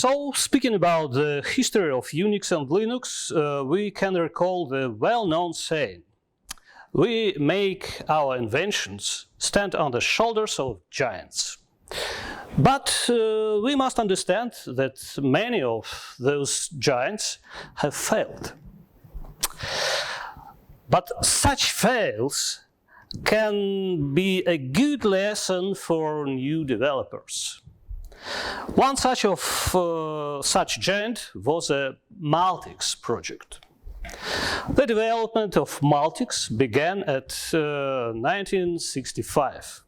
So, speaking about the history of Unix and Linux, we can recall the well-known saying, "We make our inventions stand on the shoulders of giants." But we must understand that many of those giants have failed. But such fails can be a good lesson for new developers. One such giant was a Multics project. The development of Multics began at 1965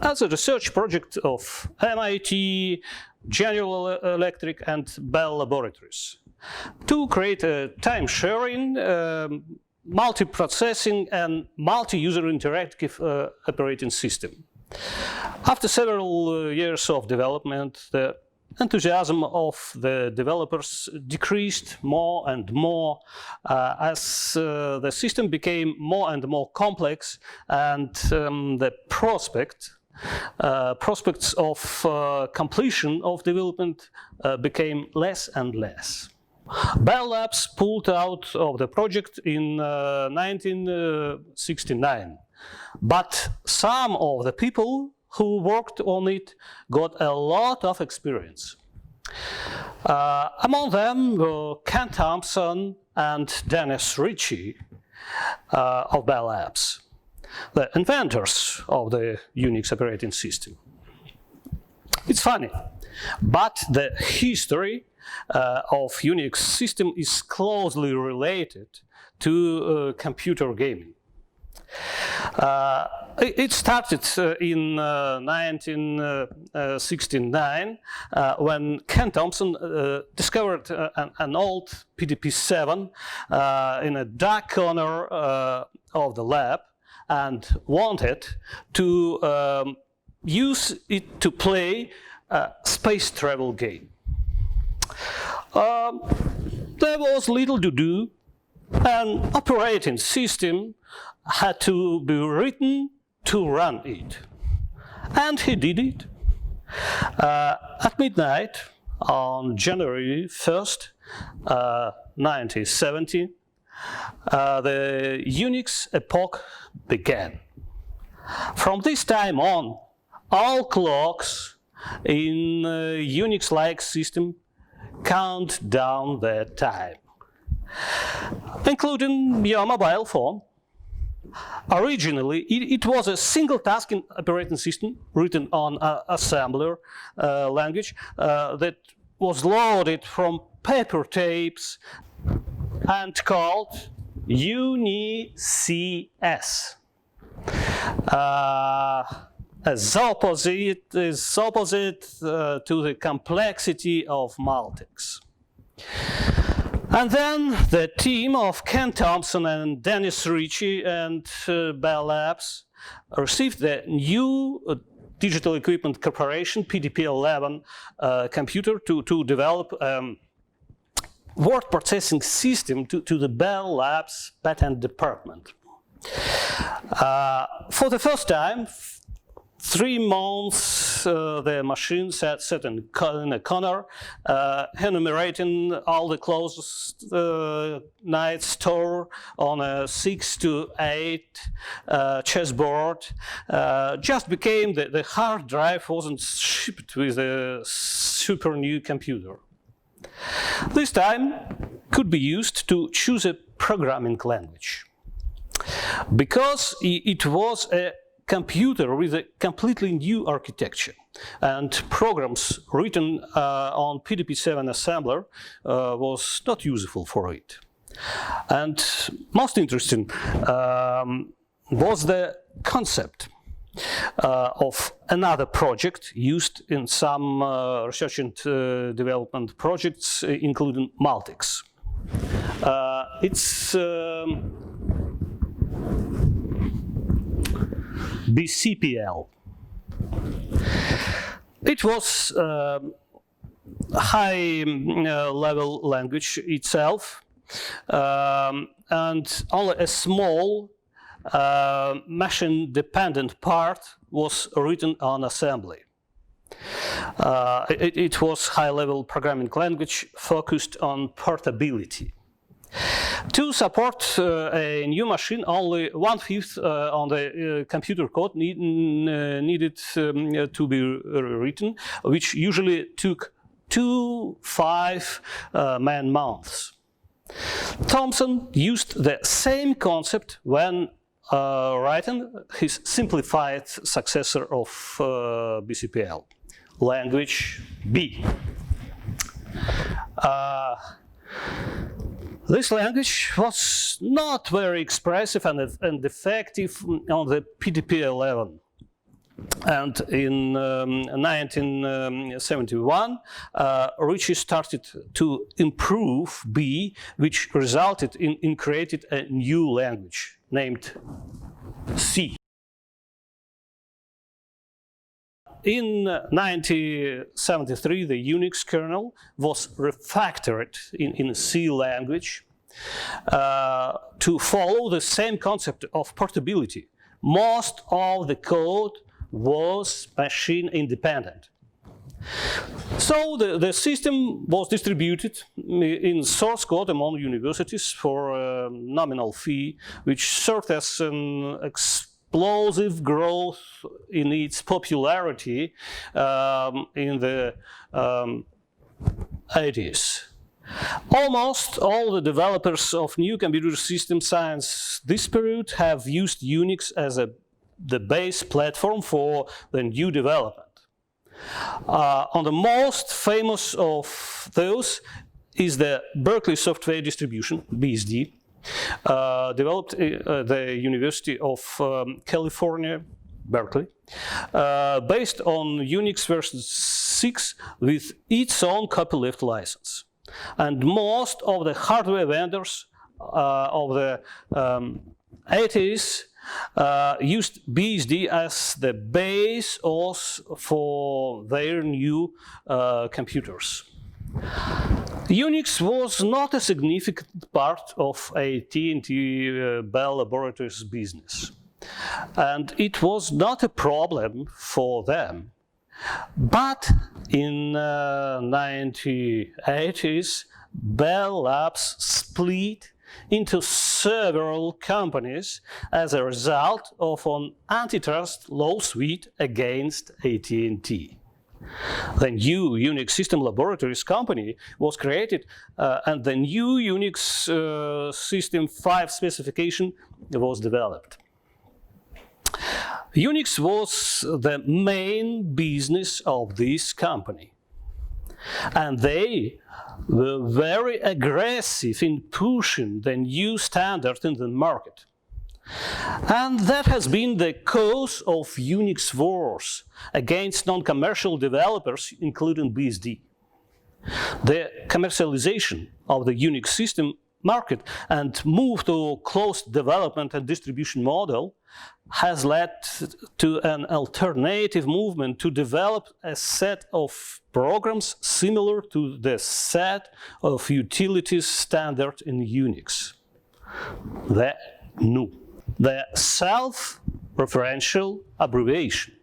as a research project of MIT, General Electric, and Bell Laboratories to create a time-sharing, multi-processing, and multi-user interactive operating system. After several years of development, the enthusiasm of the developers decreased more and more as the system became more and more complex, and the prospects of completion of development became less and less. Bell Labs pulled out of the project in 1969, but some of the people who worked on it got a lot of experience. Among them were Ken Thompson and Dennis Ritchie of Bell Labs, the inventors of the Unix operating system. It's funny, but the history of Unix system is closely related to computer gaming. It started in 1969 when Ken Thompson discovered an old PDP-7 in a dark corner of the lab and wanted to use it to play a space travel game. There was little to do. An operating system had to be written to run it. And he did it. At midnight on January 1st, 1970, the Unix epoch began. From this time on, all clocks in a Unix-like system count down their time, including your mobile phone. Originally, it was a single-tasking operating system written on assembler language that was loaded from paper tapes and called UNIX. As opposite to the complexity of Multics. And then the team of Ken Thompson and Dennis Ritchie and Bell Labs received the new Digital Equipment Corporation PDP-11 computer to develop word processing system to the Bell Labs patent department. For the first time, 3 months, the machine sat in a corner, enumerating all the closest nights store on a 6 to 8 chessboard. Just became the hard drive wasn't shipped with a super new computer. This time could be used to choose a programming language. Because it was a computer with a completely new architecture, and programs written on PDP-7 assembler was not useful for it. And most interesting was the concept of another project used in some research and development projects, including Multics. It's BCPL. It was a high-level language itself, and only a small machine-dependent part was written on assembly. It was high-level programming language focused on portability. To support a new machine, only 1/5 on the computer code needed to be written, which usually took 5 man-months. Thomson used the same concept when writing his simplified successor of BCPL, language B. This language was not very expressive and effective on the PDP-11. And in 1971, Ritchie started to improve B, which resulted in creating a new language named C. In 1973, the Unix kernel was refactored in C language to follow the same concept of portability. Most of the code was machine independent. So the system was distributed in source code among universities for a nominal fee, which served as an explosive growth in its popularity in the 80s. Almost all the developers of new computer system science this period have used Unix as the base platform for the new development. On the most famous of those is the Berkeley Software Distribution, BSD, developed at the University of California, Berkeley, based on Unix version 6 with its own copyleft license. And most of the hardware vendors of the 80s used BSD as the base OS for their new computers. Unix was not a significant part of AT&T Bell Laboratories business, and it was not a problem for them. But in the 1980s, Bell Labs split into several companies as a result of an antitrust lawsuit against AT&T. The new Unix System Laboratories company was created and the new Unix System 5 specification was developed. Unix was the main business of this company, and they were very aggressive in pushing the new standard in the market. And that has been the cause of Unix wars against non-commercial developers, including BSD. The commercialization of the Unix system market and move to closed development and distribution model has led to an alternative movement to develop a set of programs similar to the set of utilities standard in Unix, the GNU, the self-referential abbreviation.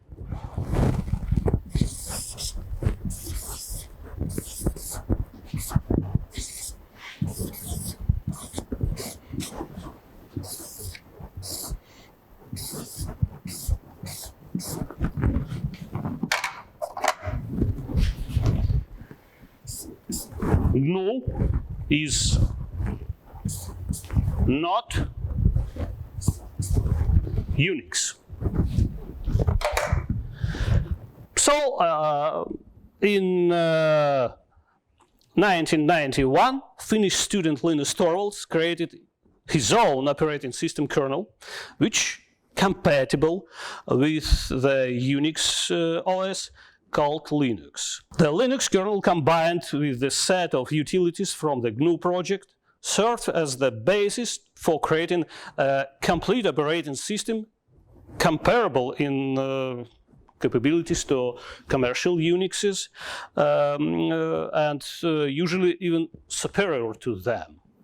GNU is not Unix. So in 1991, Finnish student Linus Torvalds created his own operating system kernel, which compatible with the Unix OS called Linux. The Linux kernel combined with the set of utilities from the GNU project served as the basis for creating a complete operating system comparable in capabilities to commercial Unixes and usually even superior to them.